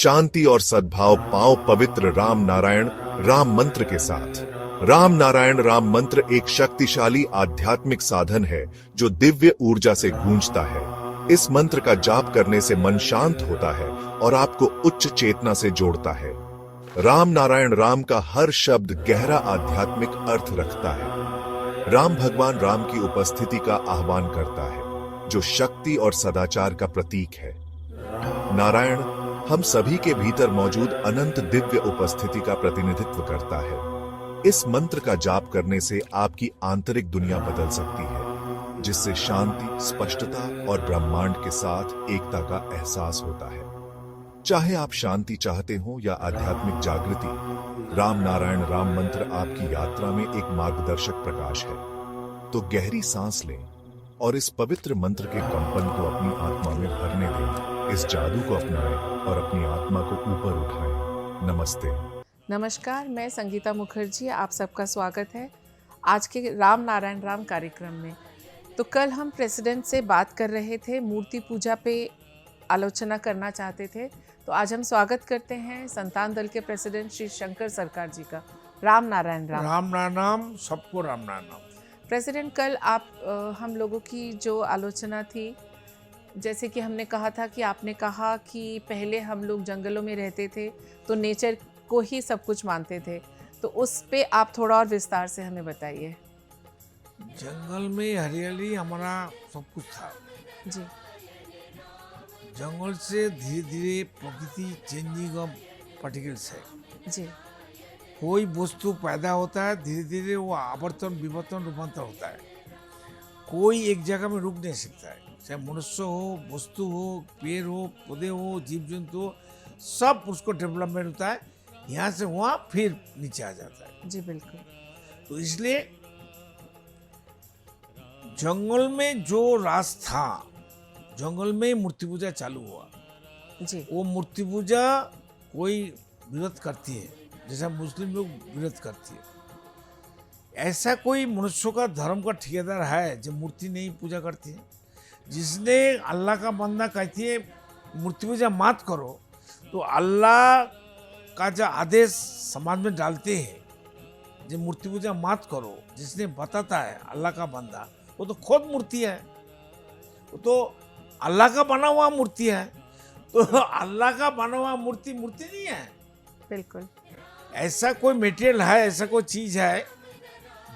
शांति और सद्भाव पाओ पवित्र राम नारायण राम मंत्र के साथ। राम नारायण राम मंत्र एक शक्तिशाली आध्यात्मिक साधन है जो दिव्य ऊर्जा से गूंजता है। इस मंत्र का जाप करने से मन शांत होता है और आपको उच्च चेतना से जोड़ता है। राम नारायण राम का हर शब्द गहरा आध्यात्मिक अर्थ रखता है। राम भगवान राम की उपस्थिति का आह्वान करता है, जो शक्ति और सदाचार का प्रतीक है। नारायण हम सभी के भीतर मौजूद अनंत दिव्य उपस्थिति का प्रतिनिधित्व करता है। इस मंत्र का जाप करने से आपकी आंतरिक दुनिया बदल सकती है, जिससे शांति, स्पष्टता और ब्रह्मांड के साथ एकता का एहसास होता है। चाहे आप शांति चाहते हो या आध्यात्मिक जागृति, राम नारायण राम मंत्र आपकी यात्रा में एक मार्गदर्शक प्रकाश है। तो गहरी सांस लें और इस पवित्र मंत्र के कंपन को अपनी आत्मा में भरने दें। इस जादू को अपनाएं और अपनी आत्मा को ऊपर उठाएं। नमस्ते। नमस्कार, मैं संगीता मुखर्जी, आप सबका स्वागत है आज के राम नारायण राम कार्यक्रम में। तो कल हम प्रेसिडेंट से बात कर रहे थे, मूर्ति पूजा पे आलोचना करना चाहते थे। तो आज हम स्वागत करते हैं संतान दल के प्रेसिडेंट श्री शंकर सरकार जी का। राम नारायण राम। राम नारायण, सबको राम नारायण। प्रेसिडेंट, कल आप हम लोगों की जो आलोचना थी, जैसे कि हमने कहा था कि आपने कहा कि पहले हम लोग जंगलों में रहते थे तो नेचर को ही सब कुछ मानते थे, तो उस पे आप थोड़ा और विस्तार से हमें बताइए। जंगल में हरियाली हमारा सब कुछ था जी जंगल से धीरे धीरे प्रकृति चेंजिंग ऑफ पार्टिकल्स है। जी कोई वस्तु पैदा होता है, धीरे धीरे वो आवर्तन विवर्तन रूपांतर होता है। कोई एक जगह में रुक नहीं सकता है, चाहे मनुष्य हो, वस्तु हो, पेड़ हो, पौधे हो, जीव जंतु हो, सब उसको डेवलपमेंट होता है। यहाँ से वहाँ फिर नीचे आ जाता है। जी बिल्कुल। तो इसलिए जंगल में जो राज था, जंगल में मूर्ति पूजा चालू हुआ। जी वो मूर्ति पूजा कोई विरोध करती है, जैसा मुस्लिम लोग विरोध करती है। ऐसा कोई मनुष्य का धर्म का ठेकेदार है जो मूर्ति नहीं पूजा करती है? जिसने अल्लाह का बंदा कहती है मूर्ति पूजा मत करो, तो अल्लाह का जो आदेश समाज में डालते हैं जो मूर्ति पूजा मत करो, जिसने बताता है अल्लाह का बंदा, वो तो खुद मूर्ति है, वो तो अल्लाह का बना हुआ मूर्ति है। तो अल्लाह का बना हुआ मूर्ति मूर्ति नहीं है। बिल्कुल। ऐसा कोई मटेरियल है, ऐसा कोई चीज है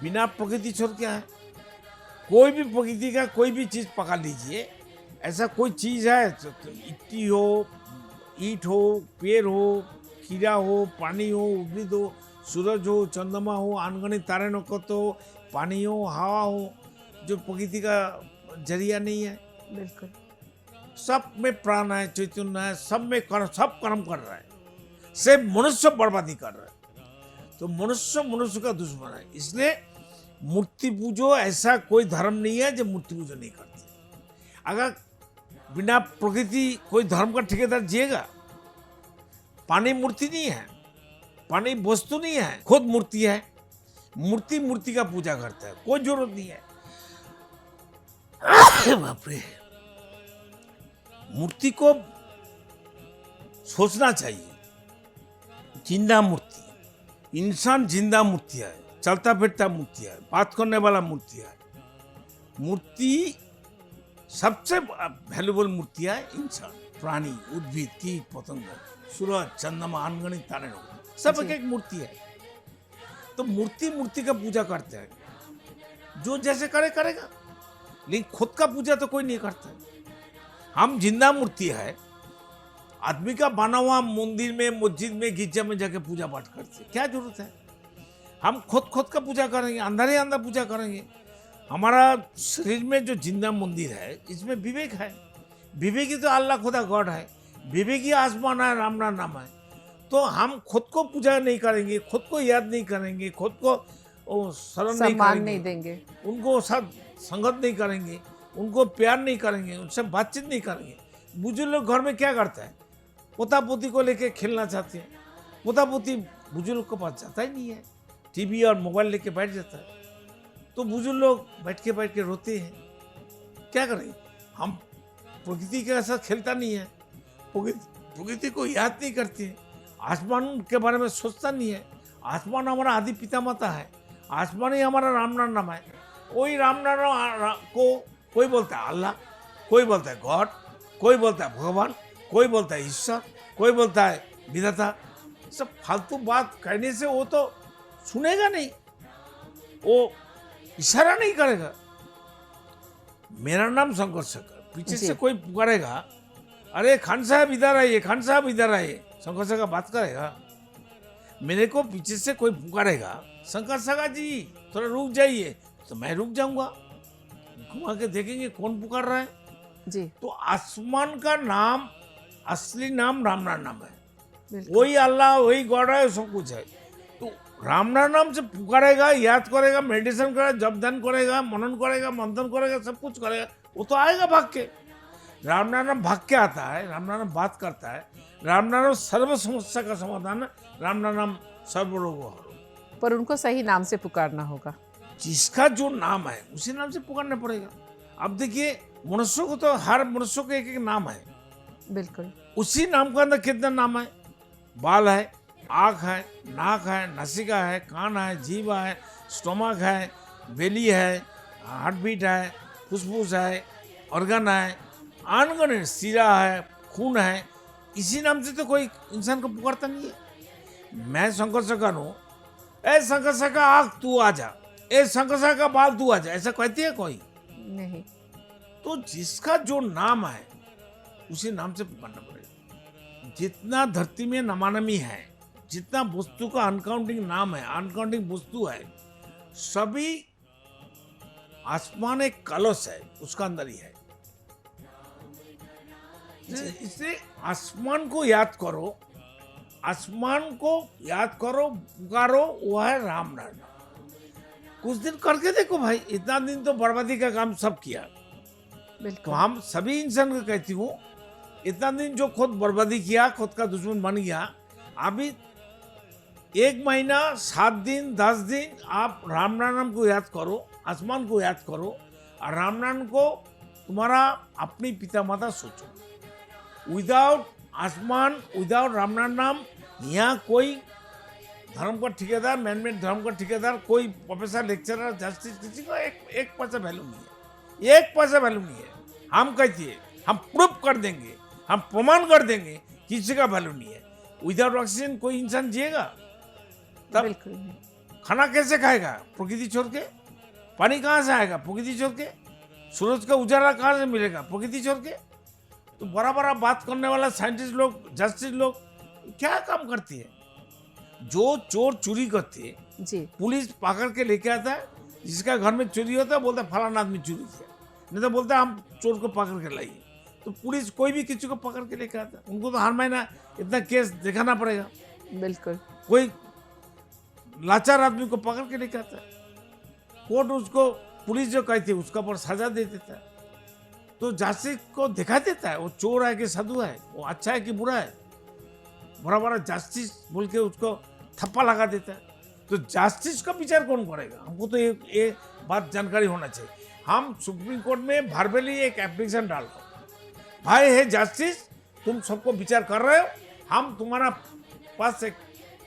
बिना प्रकृति छोड़ के है? कोई भी प्रकृति का कोई भी चीज पका लीजिए, ऐसा कोई चीज है तो इट्टी हो, ईंट हो, पेड़ हो, कीड़ा हो, पानी हो, उद्भिद हो, सूरज हो, चंद्रमा हो, अनगणित तारे नक्षत्र हो, पानी हो, हवा हो, जो प्रकृति का जरिया नहीं है? बिल्कुल। सब में प्राण है, चैतन्य है, सब में कर्म, सब कर्म कर रहा है। सिर्फ मनुष्य बर्बादी कर रहा है। तो मनुष्य मनुष्य का दुश्मन है। इसलिए मूर्ति पूजो ऐसा कोई धर्म नहीं है जो मूर्ति पूजो नहीं करते। अगर बिना प्रकृति कोई धर्म का ठेकेदार जिएगा? पानी मूर्ति नहीं है, पानी वस्तु नहीं है, खुद मूर्ति है। मूर्ति मूर्ति का पूजा करता है, कोई जरूरत नहीं है। बाप रे, मूर्ति को सोचना चाहिए। जिंदा मूर्ति, इंसान जिंदा मूर्ति है, चलता फिरता मूर्ति है, बात करने वाला मूर्ति है। मूर्ति सबसे वैल्यूबल मूर्ति है इंसान, प्राणी, उद्भिद, कीट पतंग, सूरज, चंद्रमा, अनगणित तारे, सब एक एक मूर्ति है। तो मूर्ति मूर्ति का पूजा करते हैं, जो जैसे करे करेगा, लेकिन खुद का पूजा तो कोई नहीं करता। हम जिंदा मूर्ति है, आदमी का बना हुआ मंदिर में, मस्जिद में, गिरजा में जाके पूजा पाठ करते, क्या जरूरत है? हम खुद का पूजा करेंगे, अंदर ही अंदर पूजा करेंगे। हमारा शरीर में जो जिंदा मंदिर है, इसमें विवेक है। विवेक ही तो अल्लाह खुदा गॉड है, विवेक ही आसमान है, राम नाम है। तो हम खुद को पूजा नहीं करेंगे, खुद को याद नहीं करेंगे, खुद को शरण नहीं देंगे, उनको साथ संगत नहीं करेंगे, उनको प्यार नहीं करेंगे, उनसे बातचीत नहीं करेंगे। बुजुर्ग लोग घर में क्या करते हैं? पोता पोती को लेके खेलना चाहते हैं, पोता पोती बुजुर्ग को पास जाता ही नहीं है, टीवी और मोबाइल लेके बैठ जाता है। तो बुजुर्ग लोग बैठ के रोते हैं। क्या करें? हम प्रकृति के साथ खेलता नहीं है, प्रकृति को याद नहीं करती है, आसमान के बारे में सोचता नहीं है। आसमान हमारा आदि पिता माता है, आसमान ही हमारा राम नाम है। वही राम नाम को कोई बोलता है अल्लाह, कोई बोलता है गॉड, कोई बोलता है भगवान, कोई बोलता है ईश्वर, कोई बोलता है विधाता। सब फालतू बात कहने से वो तो सुनेगा नहीं, वो इशारा नहीं करेगा। मेरा नाम शंकर शेखर, पीछे से कोई पुकारेगा, अरे खान साहब इधर आइए, खान साहब इधर आइए, शंकर शेखर बात करेगा। मेरे को पीछे से कोई पुकारेगा, शंकर शेखर जी थोड़ा रुक जाइए, तो मैं रुक जाऊंगा। घुमा के देखेंगे कौन पुकार रहा है जी। तो आसमान का नाम, असली नाम राम नाम है। बिल्कुल। वही अल्लाह, वही गॉड है, सब कुछ है। तो राम नाम से पुकारेगा, याद करेगा, मेडिटेशन करेगा, जप ध्यान करेगा, मनन करेगा, मंथन करेगा, सब कुछ करेगा, वो तो आएगा भाग के। राम नाम भाग के आता है, राम नाम बात करता है। राम नाम सर्व समस्या का समाधान है, राम नाम सर्वरोग हरो। पर उनको सही नाम से पुकारना होगा। जिसका जो नाम है उसी नाम से पुकारना पड़ेगा। अब देखिए, मनुष्य को तो हर मनुष्य को एक एक नाम है। बिल्कुल। उसी नाम के अंदर कितना नाम है? बाल है, आँख है, नाक है, नासिका है, कान है, जीभ है, स्टोमक है, बेली है, हार्ट बीट है, फुसफुस है, ऑर्गन है, आंगन है, सिरा है, खून है। इसी नाम से तो कोई इंसान को पुकारता नहीं है। मैं शंकर शेखर हूँ, ए शंकर शेखर आँख तू आ जा, ए शंकर शेखर बाल तू आ जा, ऐसा कहती है कोई? नहीं। तो जिसका जो नाम है उसी नाम से पुकारना पड़ेगा। जितना धरती में नमानमी है, जितना वस्तु का अनकाउंटिंग नाम है, अनकाउंटिंग वस्तु है, सभी आसमान एक कलश है, उसका अंदर ही है। इसलिए आसमान को याद करो, आसमान को याद करो, पुकारो, वो है राम नाम। कुछ दिन करके देखो भाई, इतना दिन तो बर्बादी का काम सब किया। तो बिल्कुल। हम सभी इंसान को कहती हूँ, इतना दिन जो खुद बर्बादी किया, खुद का दुश्मन बन गया, अभी 1 महीना 7 दिन 10 दिन आप राम नाम को याद करो, आसमान को याद करो, और राम नाम को तुम्हारा अपनी पिता माता सोचो। विदाउट आसमान, विदाउट राम नाम, यहाँ कोई धर्म का ठेकेदार, मैनमेड धर्म का ठेकेदार, कोई प्रोफेसर, लेक्चरर, जस्टिस, किसी को एक पैसा वैल्यू नहीं है। 1 पैसा वैल्यू नहीं है। हम कहती है, हम प्रूफ कर देंगे, हम प्रमाण कर देंगे, किसी का वैल्यू नहीं है। विदाउट ऑक्सीजन कोई इंसान जिएगा? तब बिल्कुल नहीं। खाना कैसे खाएगा? प्रकृति छोड़ के। पानी कहाँ से आएगा? प्रकृति छोड़ के। सूरज का उजाला कहाँ से मिलेगा? प्रकृति छोड़ के। तो बड़ा बड़ा बात करने वाला साइंटिस्ट लोग, जस्टिस लोग क्या काम करती है? जो चोर चोरी करते हैं, जी। पुलिस पकड़ के लेके आता है, जिसका घर में चोरी होता है बोलता है फलाना आदमी चोरी किया, नहीं तो बोलता है हम चोर को पकड़ के लाइए। तो पुलिस कोई भी किसी को पकड़ के लेके आता है, उनको तो हर महीना इतना केस दिखाना पड़ेगा। बिल्कुल। कोई लाचार आदमी को पकड़ के लेके आता है, कोर्ट उसको, पुलिस जो कहती है उसका पर सजा दे देता है। तो जस्टिस को दिखा देता है वो चोर है कि साधु है, वो अच्छा है कि बुरा है। बड़ा बड़ा जस्टिस बोल के उसको थप्पा लगा देता है। तो जस्टिस का विचार कौन करेगा? हमको तो ये बात जानकारी होना चाहिए। हम सुप्रीम कोर्ट में वर्बली एक एप्लीकेशन डाल रहे हो, भाई है जस्टिस, तुम सबको विचार कर रहे हो, हम तुम्हारा पास एक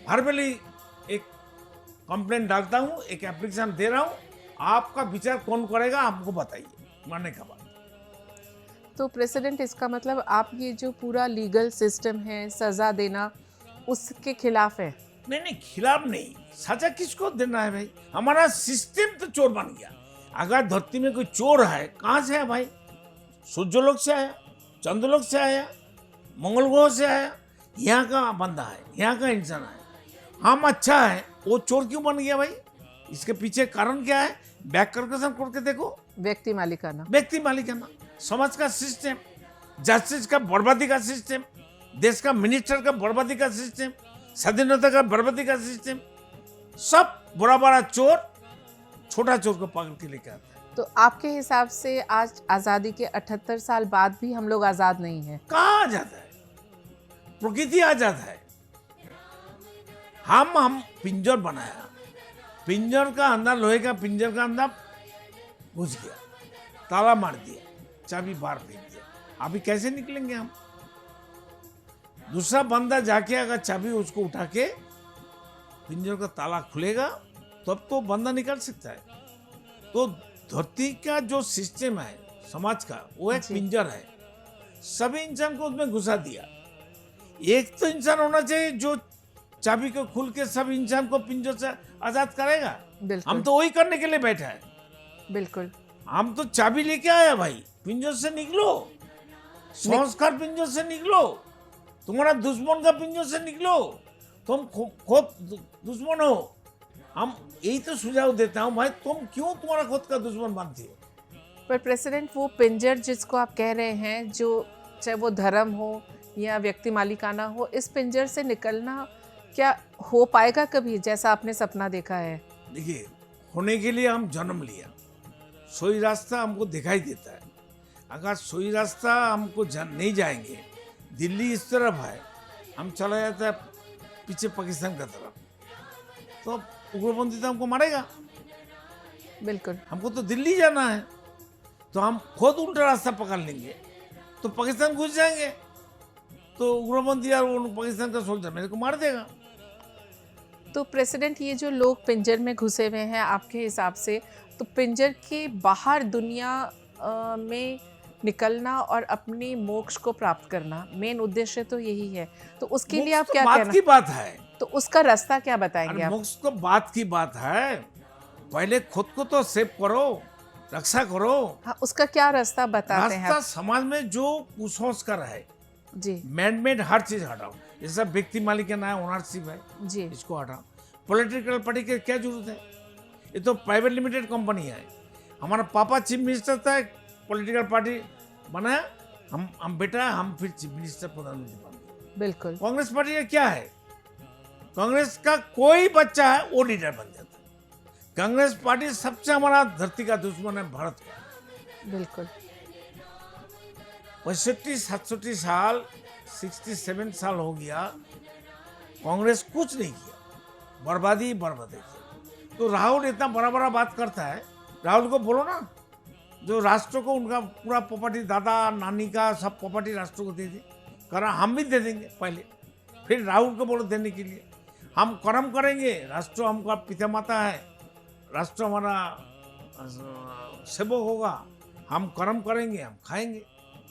वर्बली एक कंप्लेंट डालता हूँ, एक एप्लीकेशन दे रहा हूँ, आपका विचार कौन करेगा हमको बताइए मानने का बाद। तो प्रेसिडेंट, इसका मतलब आप ये जो पूरा लीगल सिस्टम है, सजा देना, उसके खिलाफ है? नहीं, खिलाफ नहीं। सजा किसको देना है भाई? हमारा सिस्टम तो चोर बन गया। अगर धरती में कोई चोर है, कहाँ से है भाई? सूर्यलोक से आया, चंद्रलोक से आया, मंगल ग्रह से आया, यहाँ का बंदा है, यहाँ का इंसान है। हम अच्छा है, वो चोर क्यों बन गया भाई? इसके पीछे कारण क्या है? बैक कैलकुलेशन करके देखो। व्यक्ति मालिकाना। व्यक्ति मालिकाना, समाज का सिस्टम, जस्टिस का बर्बादी का सिस्टम, देश का मिनिस्टर का बर्बादी का सिस्टम, स्वाधीनता का बर्बादी का सिस्टम, सब बड़ा बड़ा चोर छोटा चोर को पकड़ के लेकर आता है। तो आपके हिसाब से आज आज़ादी के 78 साल बाद भी हम लोग आज़ाद नहीं हैं? कहाँ आजाद है? प्रकृति आजाद है। हम पिंजर बनाया, पिंजर का अंदर, लोहे का पिंजर का अंदर घुस गया, ताला मार दिया, चाबी बाहर फेंक दिया। अभी कैसे निकलेंगे हम? दूसरा बंदा जाके अगर चाबी उसको उठा के पिंजर का ताला खुलेगा तब तो बंदा निकल सकता है। तो धरती का जो सिस्टम है समाज का, वो एक जी। पिंजर है। सभी इंसान को उसमें घुसा दिया। एक तो इंसान होना चाहिए जो चाबी को खुल के सब इंसान को पिंजर से आजाद करेगा। बिल्कुल हम तो वही करने के लिए बैठा है। बिल्कुल हम तो चाबी लेके आया भाई, पिंजर से निकलो, संस्कार पिंजर से निकलो, तुम्हारा दुश्मन का पिंजर से निकलो, तुम खुद दुश्मन हो। हम यही तो सुझाव देता हूँ भाई, तुम क्यों तुम्हारा खुद का दुश्मन मानती हो? पर प्रेसिडेंट वो पिंजर जिसको आप कह रहे हैं, जो चाहे वो धर्म हो या व्यक्ति मालिकाना हो, इस पिंजर से निकलना क्या हो पाएगा कभी, जैसा आपने सपना देखा है? देखिए, होने के लिए हम जन्म लिया, सोई रास्ता हमको दिखाई देता है। अगर सोई रास्ता हमको नहीं जाएंगे, दिल्ली इस तरफ है, हम चला जाता है पीछे पाकिस्तान का तरफ, तो उग्रपंथी तो हमको मारेगा। बिल्कुल हमको तो दिल्ली जाना है, तो हम खुद उल्टा रास्ता पकड़ लेंगे तो पाकिस्तान घुस जाएंगे, तो उग्रपंथी यार वो पाकिस्तान का सोल्जर मेरे को मार देगा। तो प्रेसिडेंट, ये जो लोग पिंजर में घुसे हुए हैं, आपके हिसाब से तो पिंजर के बाहर दुनिया में निकलना और अपनी मोक्ष को प्राप्त करना, मेन उद्देश्य तो यही है। तो उसके लिए आप मोक्ष क्या तो बात कहना, की बात है। तो उसका रास्ता क्या बताएंगे अरे आप? मोक्ष तो बात की बात है, पहले खुद को तो सेव करो, रक्षा करो। हाँ, उसका क्या रास्ता बताते हैं रास्ता आप? समाज में जो कुसंस्कार है, जी मैनमेड हर चीज हटाओ। जैसा व्यक्ति मालिकाना है, ओनरशिप है, जी इसको हटाओ। पॉलिटिकल पार्टी की क्या जरूरत है? ये तो प्राइवेट लिमिटेड कंपनी है। हमारा पापा चीफ मिनिस्टर था, पॉलिटिकल पार्टी बनाया, हम बेटा हम फिर चीफ मिनिस्टर प्रधानमंत्री बन गए। बिल्कुल कांग्रेस पार्टी का क्या है? कांग्रेस का कोई बच्चा है वो लीडर बन जाता है। कांग्रेस पार्टी सबसे हमारा धरती का दुश्मन है, भारत का। बिल्कुल 65-67 साल, 67 साल हो गया, कांग्रेस कुछ नहीं किया, बर्बादी बर्बादी की। तो राहुल इतना बड़ा बड़ा बात करता है, राहुल को बोलो ना, जो राष्ट्र को उनका पूरा प्रॉपर्टी, दादा नानी का सब प्रॉपर्टी राष्ट्र को दे दे। करा हम भी दे देंगे पहले, फिर राहुल को बोलो देने के लिए। हम कर्म करेंगे, राष्ट्र हमका पिता माता है, राष्ट्र हमारा सेवक होगा, हम कर्म करेंगे, हम खाएंगे,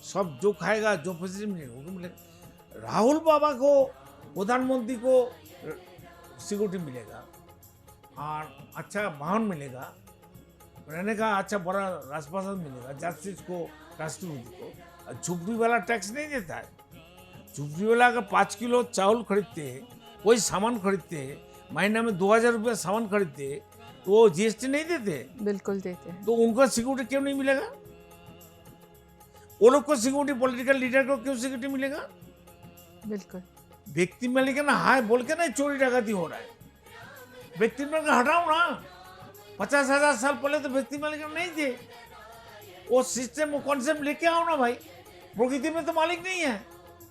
सब जो खाएगा, जो फैसिलिटी मिलेगा वो मिलेगा। राहुल बाबा को, प्रधानमंत्री को सिक्योरिटी मिलेगा और अच्छा वाहन मिलेगा, रहने का अच्छा बड़ा राजपासन मिलेगा, जस्टिस को, राष्ट्रपति को। झुग्गी वाला टैक्स नहीं देता है। झुग्गी वाला अगर 5 किलो चावल खरीदते हैं, कोई सामान खरीदते हैं, महीना में 2000 रुपये सामान खरीदते हैं, तो वो जीएसटी नहीं देते, बिल्कुल देते हैं। तो उनको सिक्योरिटी क्यों नहीं मिलेगा? वो लोग को सिक्योरिटी, पॉलिटिकल लीडर को क्यों सिक्योरिटी मिलेगा? बिल्कुल व्यक्ति मालिकाना हाय बोल के नहीं चोरी डकैती हो रहा है। व्यक्ति मालिकाना हटाओ ना। 50,000 साल पहले तो व्यक्ति मालिकाना नहीं थे। वो सिस्टम, वो कॉन्सेप्ट लेके आओ ना भाई। प्रकृति में तो मालिक नहीं है,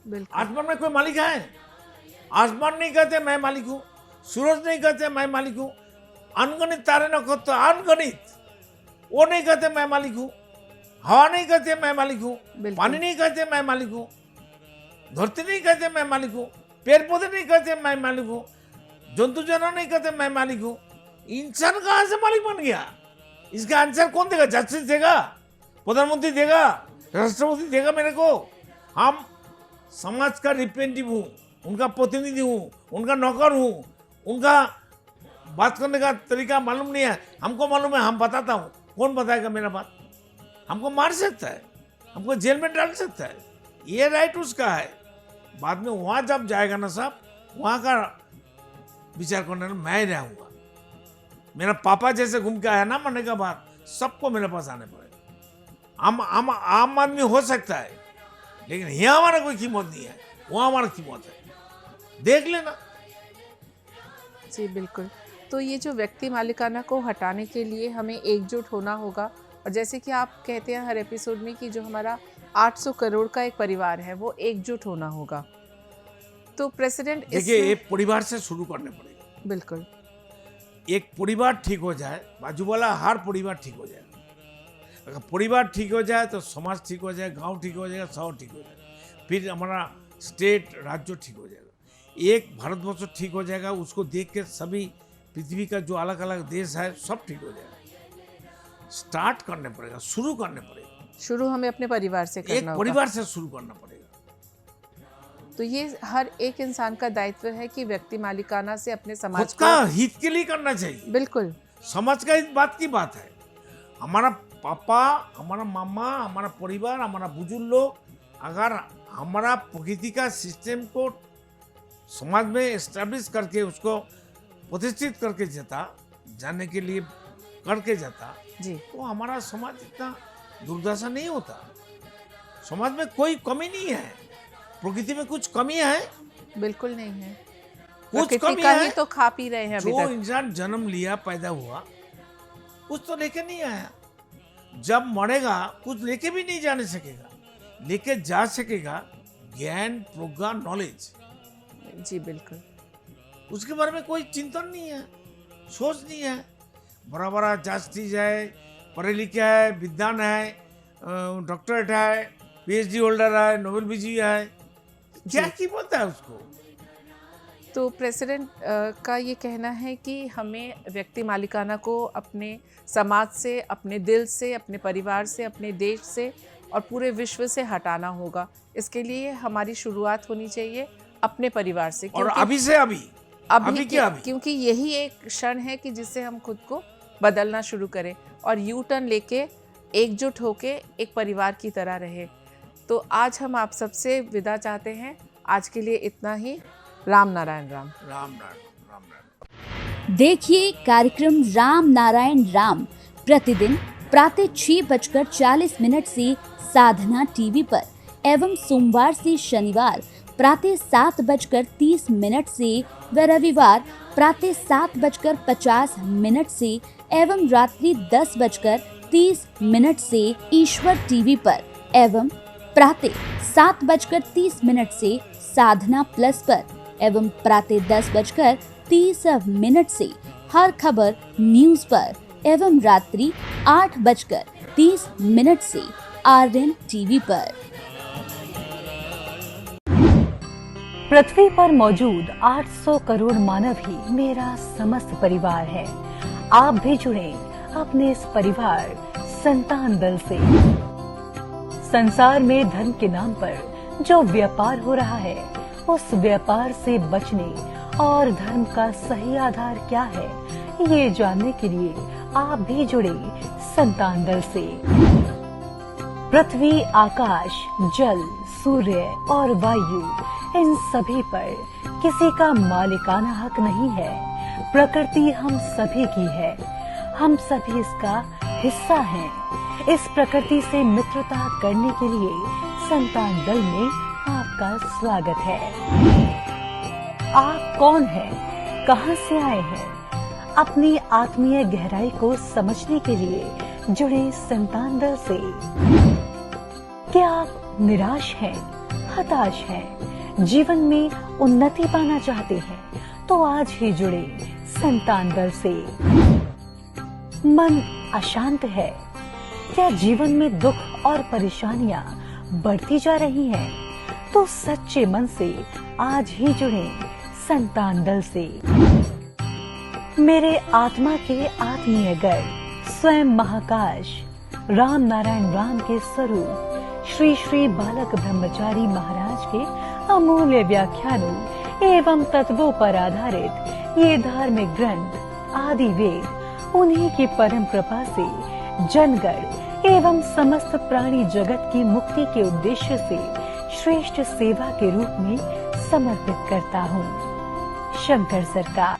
बिल्कुल आसमान में कोई मालिक है? आसमान नहीं कहते मैं मालिक हूँ, सूरज नहीं कहते मैं मालिक हूँ, अनगणित तारे नक्षत्र अनगणित, वो नहीं कहते मैं मालिक हूँ, हवा नहीं कहते मैं मालिक हूँ, बिल्कुल। पानी नहीं कहते मैं मालिक हूँ, धरती नहीं कहते मैं मालिक हूँ, पेड़ पौधे नहीं कहते मैं मालिक हूँ, जंतु जानवर नहीं कहते मैं मालिक हूँ। इंसान कहाँ से मालिक बन गया? इसका आंसर कौन देगा? जस्टिस देगा, प्रधानमंत्री देगा, राष्ट्रपति देगा मेरे को? हम समाज का रिप्रेजेंटेटिव हूँ, उनका प्रतिनिधि हूँ, उनका नौकर हूँ, उनका बात करने का तरीका मालूम नहीं है, हमको मालूम है, हम बताता हूँ। कौन बताएगा मेरा बात? हमको मार सकता है, हमको जेल में डाल सकता है, ये राइट उसका है। बाद में वहाँ जब जाएगा ना साहब, वहाँ का विचार करने में मैं ही रहूँगा। मेरा पापा जैसे घूम के आया ना मरने के बाद, सबको मेरे पास आने पड़ेगा। आम आदमी हो सकता है, लेकिन यहाँ हमारा कोई कीमत नहीं है, वहाँ हमारा कीमत है, देख लेना। जी बिल्कुल। तो ये जो व्यक्ति मालिकाना को हटाने के लिए हमें एकजुट होना होगा, और जैसे कि आप कहते हैं हर एपिसोड में कि जो हमारा 800 करोड़ का एक परिवार है, वो एकजुट होना होगा। तो प्रेसिडेंट देखिए, एक परिवार से शुरू करने पड़ेगा। बिल्कुल एक परिवार ठीक हो जाए, बाजू वाला हर परिवार ठीक हो जाए। अगर परिवार ठीक हो जाए तो समाज ठीक हो जाए, गांव ठीक हो जाएगा, शहर ठीक हो जाएगा, फिर हमारा स्टेट राज्य ठीक हो जाएगा। एक भारतवर्ष ठीक हो जाएगा, उसको देख के सभी पृथ्वी का जो अलग अलग देश है सब ठीक हो जाएगा। स्टार्ट करने पड़ेगा, शुरू करने पड़ेगा। शुरू हमें अपने परिवार से करना एक होगा। परिवार से शुरू करना पड़ेगा। तो ये हर एक इंसान का दायित्व है कि व्यक्ति मालिकाना से अपने खुद समाज का को, हित के लिए करना चाहिए। बिल्कुल समाज का इस बात की बात है। हमारा पापा, हमारा मामा, हमारा परिवार, हमारा बुजुर्ग लोग अगर हमारा प्रकृति का सिस्टम को समाज में एस्टेब्लिश करके उसको प्रतिष्ठित करके जाने के लिए करके जाता जी, तो हमारा समाज इतना दुर्दशा नहीं होता। समाज में कोई कमी नहीं है, प्रकृति में कुछ कमी है, बिल्कुल नहीं है। कुछ प्रकृति कमी का है। ही तो खा पी रहे हैं अभी जो तक। इंसान जन्म लिया, पैदा हुआ, कुछ तो लेके नहीं आया। जब मरेगा कुछ लेके भी नहीं जाने सकेगा, लेके जा सकेगा ज्ञान, प्रज्ञा, नॉलेज। जी बिल्कुल। उसके बारे में कोई चिंतन नहीं है, सोच नहीं है। बड़ा बड़ा जस्टिस है, पढ़े लिखे है, विद्वान है, डॉक्टरेट है, पीएचडी होल्डर है, नोबेल विजेता है, क्या की बोलता है उसको। तो प्रेसिडेंट का ये कहना है कि हमें व्यक्ति मालिकाना को अपने समाज से, अपने दिल से, अपने परिवार से, अपने देश से और पूरे विश्व से हटाना होगा। इसके लिए हमारी शुरुआत होनी चाहिए अपने परिवार से, और अभी से अभी क्योंकि यही एक क्षण है कि जिससे हम खुद को बदलना शुरू करें और यू टर्न लेके एकजुट होके एक परिवार की तरह रहे। तो आज हम आप सबसे विदा चाहते हैं। आज के लिए इतना ही। राम नारायण राम। राम नारायण राम नारायण। देखिए कार्यक्रम राम नारायण राम प्रतिदिन प्रातः 6:40 से साधना टीवी पर एवं सोमवार से शनिवार प्रातः 7:30 से व रविवार प्रातः 7:50 से एवं रात्रि 10:30 से ईश्वर टीवी पर एवं प्रातः 7:30 से साधना प्लस पर एवं प्रातः 10:30 से हर खबर न्यूज पर एवं रात्रि 8:30 से आरएन टीवी पर। पृथ्वी पर मौजूद 800 करोड़ मानव ही मेरा समस्त परिवार है। आप भी जुड़े अपने इस परिवार संतान दल से। संसार में धर्म के नाम पर जो व्यापार हो रहा है, उस व्यापार से बचने और धर्म का सही आधार क्या है, ये जानने के लिए आप भी जुड़े संतान दल से। पृथ्वी, आकाश, जल, सूर्य और वायु, इन सभी पर किसी का मालिकाना हक नहीं है। प्रकृति हम सभी की है, हम सभी इसका हिस्सा हैं। इस प्रकृति से मित्रता करने के लिए संतान दल में आपका स्वागत है। आप कौन हैं? कहां से आए हैं? अपनी आत्मीय गहराई को समझने के लिए जुड़े संतान दल से। क्या आप निराश हैं, हताश हैं, जीवन में उन्नति पाना चाहते हैं? तो आज ही जुड़े संतान दल से। मन अशांत है, क्या जीवन में दुख और परेशानियां बढ़ती जा रही हैं? तो सच्चे मन से आज ही जुड़े संतान दल से। मेरे आत्मा के आत्मीय गर्भ स्वयं महाकाश राम नारायण राम के स्वरूप श्री श्री बालक ब्रह्मचारी महाराज के अमूल्य व्याख्यानों एवं तत्वों पर आधारित ये धार्मिक ग्रंथ आदि वेद उन्हीं की परम कृपा से जनगण एवं समस्त प्राणी जगत की मुक्ति के उद्देश्य से श्रेष्ठ सेवा के रूप में समर्पित करता हूँ। शंकर सरकार।